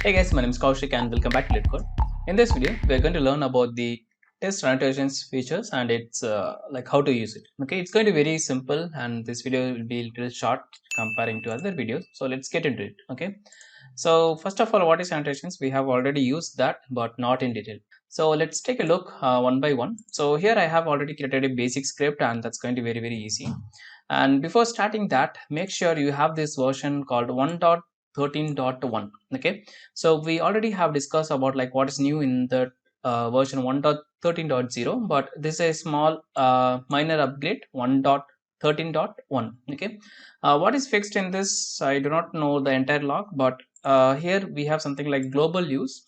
Hey guys, my name is Kaushik and welcome back to LeetCode. In this video, we are going to learn about the test annotations features and it's like how to use it. Okay, it's going to be very simple and this video will be a little short comparing to other videos. So let's get into it. Okay, so first of all, what is annotations? We have already used that, but not in detail. So let's take a look one by one. So here I have already created a basic script and that's going to be very easy. And before starting that, make sure you have this version called 1.13.1. Okay, so we already have discussed about like what is new in the version 1.13.0, but this is a small minor upgrade 1.13.1. Okay, what is fixed in this, I do not know the entire log, but here we have something like global use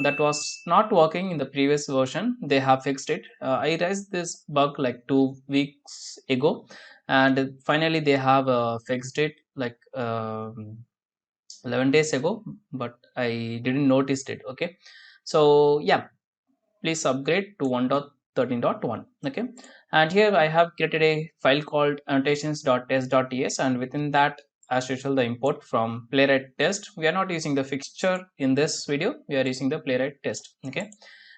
that was not working in the previous version. They have fixed it. I raised this bug like 2 weeks ago and finally they have fixed it like 11 days ago, but I didn't notice it. Okay, so yeah, please upgrade to 1.13.1. okay, and here I have created a file called annotations.test.ts, and within that, as usual, the import from playwright test. We are not using the fixture in this video, we are using the playwright test. Okay,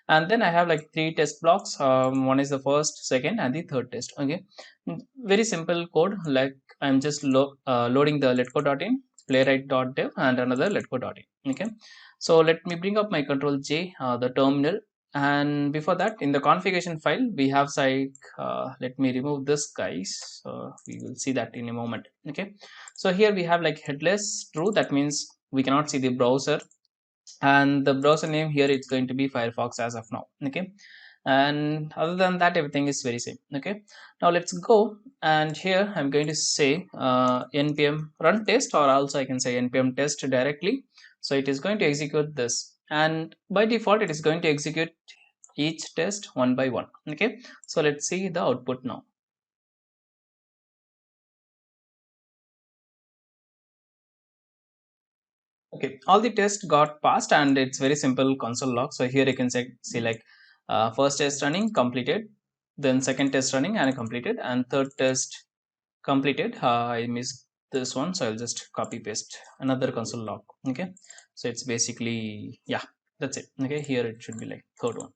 and then I have like 3 test blocks. One is the first, second and the third test. Okay, very simple code, like I'm just loading the letgo.in, playwright.dev and another letgo.in. okay, so let me bring up my control J, the terminal, and before that, in the configuration file we have like let me remove this guys, we will see that in a moment. Okay, so here we have like headless true, that means we cannot see the browser, and the browser name here it's going to be Firefox as of now. Okay, and other than that, everything is very same. Okay, now let's go, and here I'm going to say npm run test, or also I can say npm test directly. So it is going to execute this, and by default it is going to execute each test one by one. Okay, so let's see the output now. Okay, all the tests got passed and it's very simple console log. So here you can see like first test running completed, then second test running and completed, and third test completed. I missed this one, so I'll just copy paste another console log. Okay, so it's basically, yeah, that's it. Okay, here it should be like third one.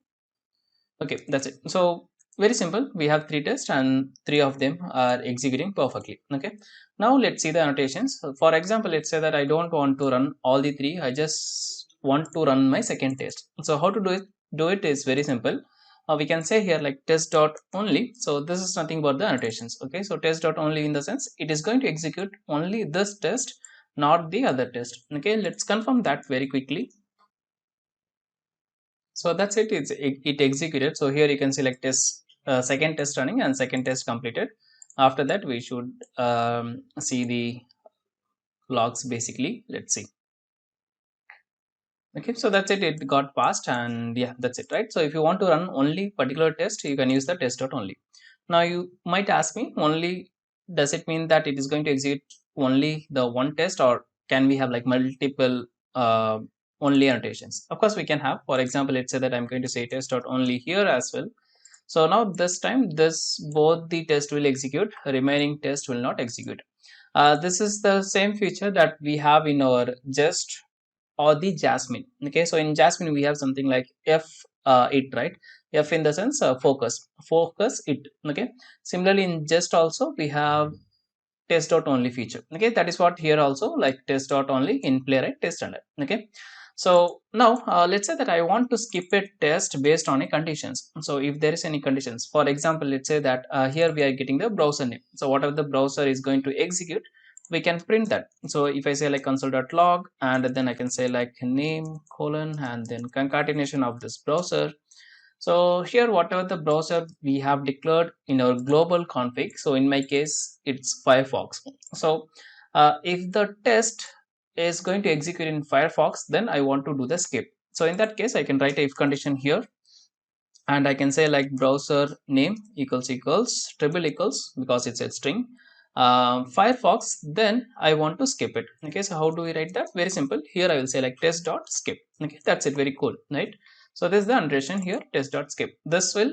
Okay, that's it. So very simple, we have 3 tests and 3 of them are executing perfectly. Okay, now let's see the annotations. So for example, let's say that I don't want to run all the 3, I just want to run my second test. So how to do it is very simple. We can say here like test dot only. So this is nothing but the annotations. Okay, so test dot only, in the sense it is going to execute only this test, not the other test. Okay, let's confirm that very quickly. So that's it, it executed. So here you can select test, second test running and second test completed. After that we should see the logs basically. Let's see. Okay, so that's it, it got passed, and yeah, that's it, right? So if you want to run only particular test, you can use the test dot only. Now you might ask me, only, does it mean that it is going to execute only the one test, or can we have like multiple only annotations? Of course we can have. For example, let's say that I'm going to say test dot only here as well. So now this time this both the test will execute, remaining test will not execute. This is the same feature that we have in our Jest or the Jasmine. Okay, so in Jasmine we have something like f it, right? F in the sense focus it. Okay, similarly in Jest also we have test dot only feature. Okay, that is what here also, like test dot only in playwright test standard. Okay, so now let's say that I want to skip a test based on a conditions. So if there is any conditions, for example, let's say that here we are getting the browser name. So whatever the browser is going to execute, we can print that. So if I say like console.log, and then I can say like name colon and then concatenation of this browser. So here whatever the browser we have declared in our global config, so in my case it's Firefox. So if the test is going to execute in Firefox, then I want to do the skip. So in that case I can write a if condition here, and I can say like browser name equals triple equals, because it's a string, Firefox, then I want to skip it. Okay, so how do we write that? Very simple. Here I will say like test dot skip. Okay, that's it, very cool, right? So this is the annotation here, test dot skip. This will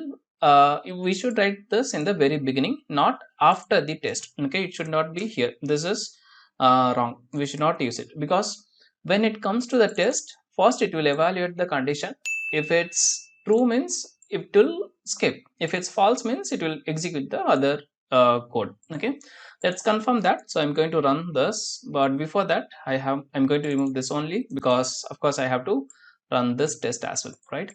we should write this in the very beginning, not after the test. Okay, it should not be here. This is wrong, we should not use it, because when it comes to the test, first it will evaluate the condition. If it's true means it will skip, if it's false means it will execute the other code. Okay, let's confirm that. So I'm going to run this, but before that I'm going to remove this only, because of course I have to run this test as well, right?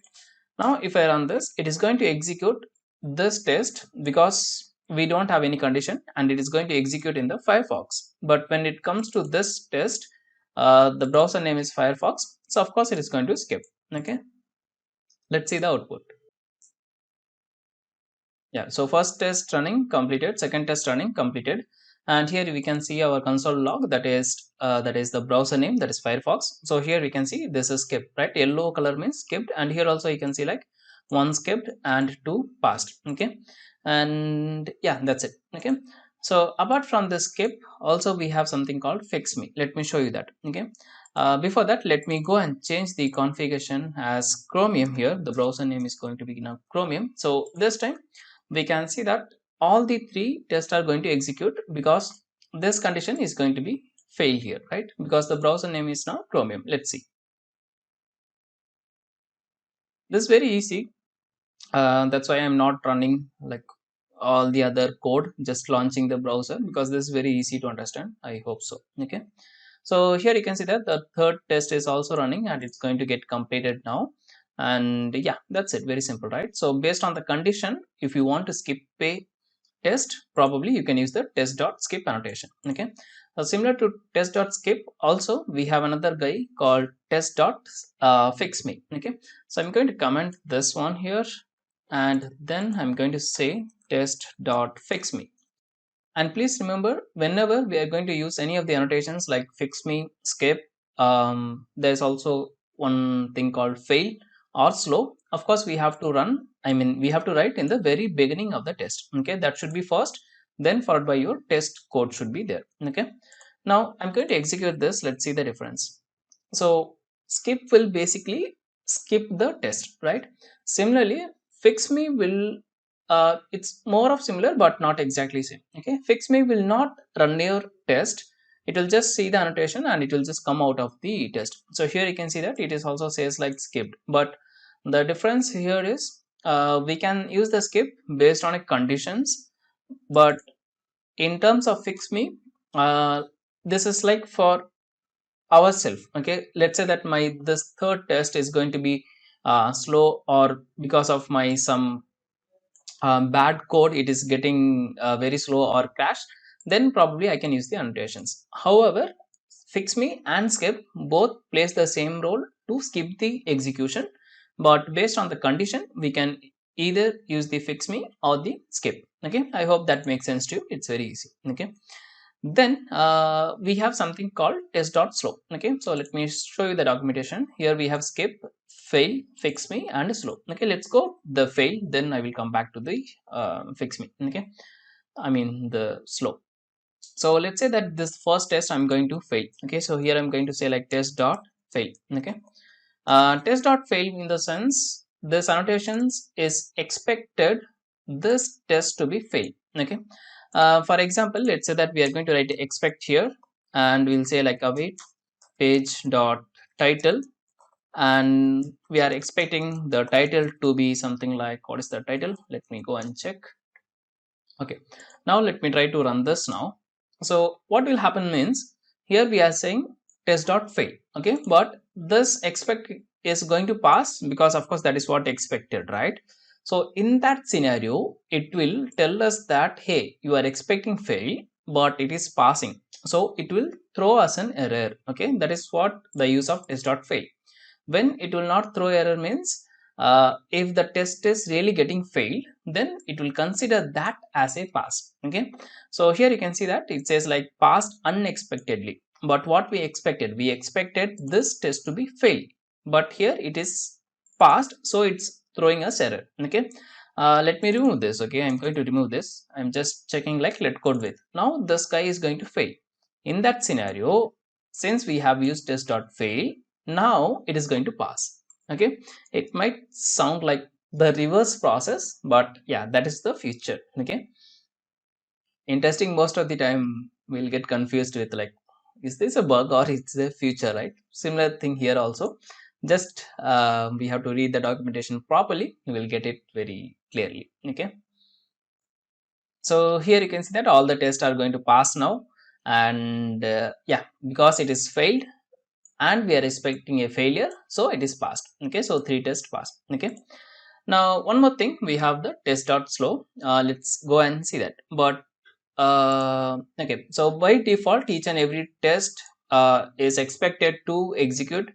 Now if I run this, it is going to execute this test because we don't have any condition, and it is going to execute in the Firefox. But when it comes to this test, the browser name is Firefox, so of course it is going to skip. Okay, let's see the output. Yeah, so first test running completed, second test running completed, and here we can see our console log, that is the browser name, that is Firefox. So here we can see this is skipped, right? Yellow color means skipped, and here also you can see like one skipped and two passed. Okay, and yeah, that's it. Okay, so apart from the skip, also we have something called fix me. Let me show you that. Okay, before that, let me go and change the configuration as Chromium. Here the browser name is going to be now Chromium. So this time we can see that all the three tests are going to execute, because this condition is going to be fail here, right? Because the browser name is now Chromium. Let's see. This is very easy. That's why I'm not running like all the other code, just launching the browser, because this is very easy to understand. I hope so. Okay, so here you can see that the third test is also running, and it's going to get completed now. And yeah, that's it. Very simple, right? So based on the condition, if you want to skip a test, probably you can use the test.skip annotation. Okay, similar to test.skip, also we have another guy called test.fixme. Okay, so I'm going to comment this one here, and then I'm going to say test.fixme. And please remember, whenever we are going to use any of the annotations like fix me, skip, there's also one thing called fail or slow. Of course, we have to run, we have to write in the very beginning of the test. Okay, that should be first, then followed by your test code should be there. Okay, now I'm going to execute this. Let's see the difference. So skip will basically skip the test, right? Similarly, fix me will it's more of similar but not exactly same. Okay, fix me will not run your test, it will just see the annotation and it will just come out of the test. So here you can see that it is also says like skipped, but the difference here is we can use the skip based on a conditions, but in terms of fix me, this is like for ourselves. Okay, let's say that my this third test is going to be slow, or because of my some bad code it is getting very slow or crash, then probably I can use the annotations. However, fix me and skip both plays the same role to skip the execution, but based on the condition we can either use the fix me or the skip. Okay, I hope that makes sense to you. It's very easy. Okay, then we have something called test.slow. Okay, so let me show you the documentation. Here we have skip, fail, fix me, and slow. Okay, let's go the fail, then I will come back to the fix me. Okay, the slow. So let's say that this first test I'm going to fail. Okay, so here I'm going to say like test.fail. Okay, test.fail in the sense this annotations is expected this test to be fail. Okay, for example, let's say that we are going to write expect here, and we'll say like await page dot title, and we are expecting the title to be something like, what is the title? Let me go and check. Okay, now let me try to run this now. So what will happen means, here we are saying test.fail. Okay, but this expect is going to pass, because of course that is what expected, right? So in that scenario it will tell us that hey, you are expecting fail but it is passing, so it will throw us an error. Okay, that is what the use of test.fail. When it will not throw error means, if the test is really getting failed, then it will consider that as a pass. Okay, so here you can see that it says like passed unexpectedly, but what we expected this test to be failed, but here it is passed, so it's throwing us error. Okay, let me remove this. Okay, I'm going to remove this. I'm just checking like let code with. Now this guy is going to fail. In that scenario, since we have used test.fail, now it is going to pass. Okay, it might sound like the reverse process, but yeah, that is the future. Okay, in testing most of the time we'll get confused with like, is this a bug or it's a future, right? Similar thing here also. Just we have to read the documentation properly, you will get it very clearly. Okay, so here you can see that all the tests are going to pass now, and yeah, because it is failed and we are expecting a failure, so it is passed. Okay, so 3 tests passed. Okay, now one more thing, we have the test dot slow. Let's go and see that. But okay, so by default each and every test is expected to execute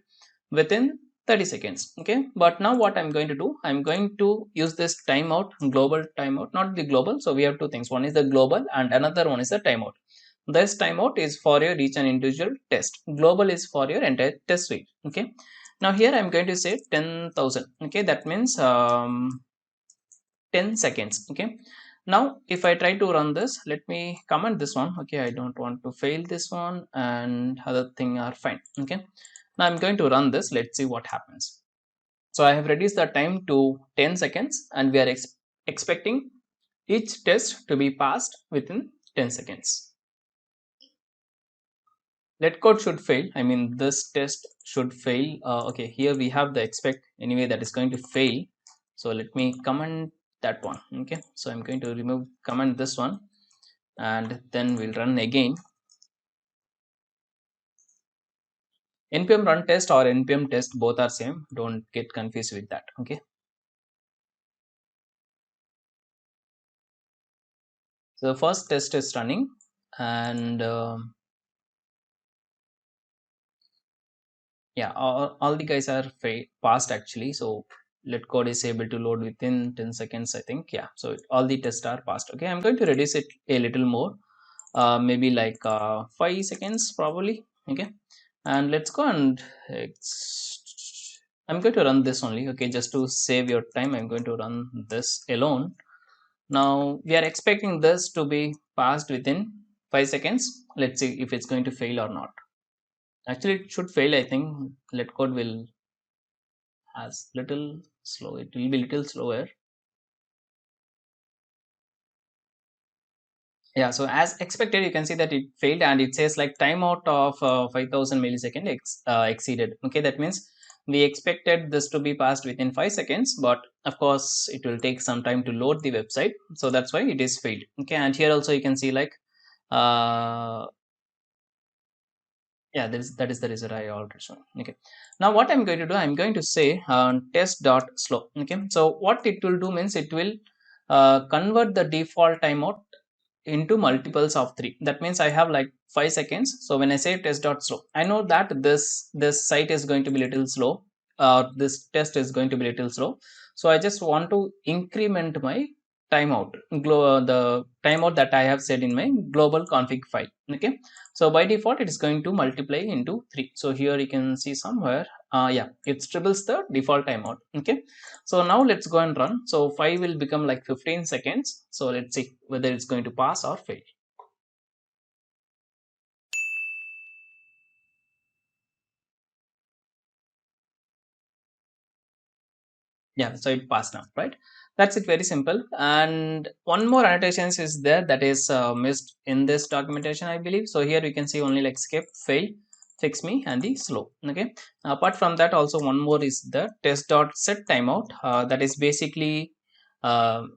within 30 seconds. Okay, but now what I'm going to do, I'm going to use this timeout, global timeout, not the global. So we have two things, one is the global and another one is the timeout. This timeout is for your each and individual test, global is for your entire test suite. Okay, now here I'm going to say 10,000. Okay, that means 10 seconds. Okay, now if I try to run this, let me comment this one. Okay, I don't want to fail this one, and other thing are fine. Okay, now I'm going to run this, let's see what happens. So I have reduced the time to 10 seconds, and we are expecting each test to be passed within 10 seconds. Let code should fail, I mean this test should fail. Okay, here we have the expect anyway that is going to fail. So let me comment that one. Okay, so I'm going to remove comment this one, and then we'll run again. Npm run test or npm test, both are same, don't get confused with that. Okay, so the first test is running, and yeah, all the guys are fast actually. So let code is able to load within 10 seconds, I think. Yeah, so all the tests are passed. Okay, I'm going to reduce it a little more, maybe like 5 seconds probably. Okay, and let's go and I'm going to run this only. Okay, just to save your time, I'm going to run this alone. Now we are expecting this to be passed within 5 seconds. Let's see if it's going to fail or not. Actually it should fail, I think. Let code will as little slow, it will be little slower. Yeah, so as expected you can see that it failed, and it says like timeout of 5000 millisecond exceeded. Okay, that means we expected this to be passed within 5 seconds, but of course it will take some time to load the website, so that's why it is failed. Okay, and here also you can see like uh, yeah, that is the result I already shown. Okay, now what I'm going to do, I'm going to say test dot slow. Okay, so what it will do means it will convert the default timeout into multiples of 3. That means I have like 5 seconds. So when I say test dot slow, I know that this site is going to be little slow, this test is going to be little slow. So I just want to increment my timeout, the timeout that I have set in my global config file. Okay, so by default it is going to multiply into 3. So here you can see somewhere, yeah, it triples the default timeout. Okay, so now let's go and run. So 5 will become like 15 seconds. So let's see whether it's going to pass or fail. Yeah, so it passed now, right? That's it, very simple. And one more annotations is there that is missed in this documentation, I believe. So here we can see only like skip, fail, fix me, and the slow. Okay, apart from that also one more is the test dot set timeout. That is basically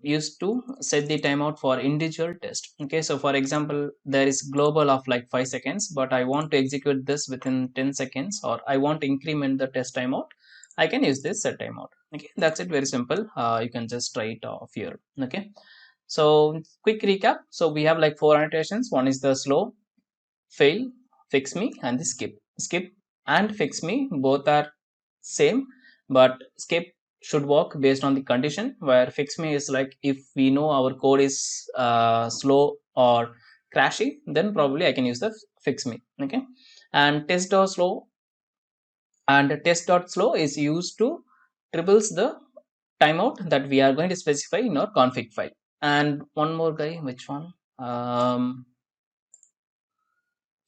used to set the timeout for individual test. Okay, so for example there is global of like 5 seconds, but I want to execute this within 10 seconds, or I want to increment the test timeout, I can use this set timeout. Okay, that's it, very simple. You can just try it off here. Okay, so quick recap. So we have like 4 annotations. One is the slow, fail, fix me, and the skip. Skip and fix me both are same, but skip should work based on the condition, where fix me is like if we know our code is slow or crashy, then probably I can use the fix me. Okay, and test or slow and test.slow is used to triples the timeout that we are going to specify in our config file. And one more guy, which one?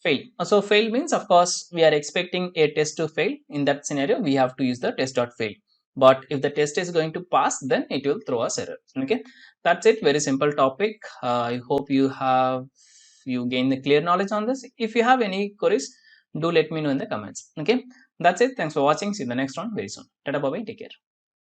Fail. So fail means of course we are expecting a test to fail. In that scenario we have to use the test.fail, but if the test is going to pass, then it will throw us error. Okay, that's it, very simple topic. I hope you gain the clear knowledge on this. If you have any queries, do let me know in the comments. Okay, That's it. Thanks for watching. See you in the next one very soon. Tata, bye bye. Take care.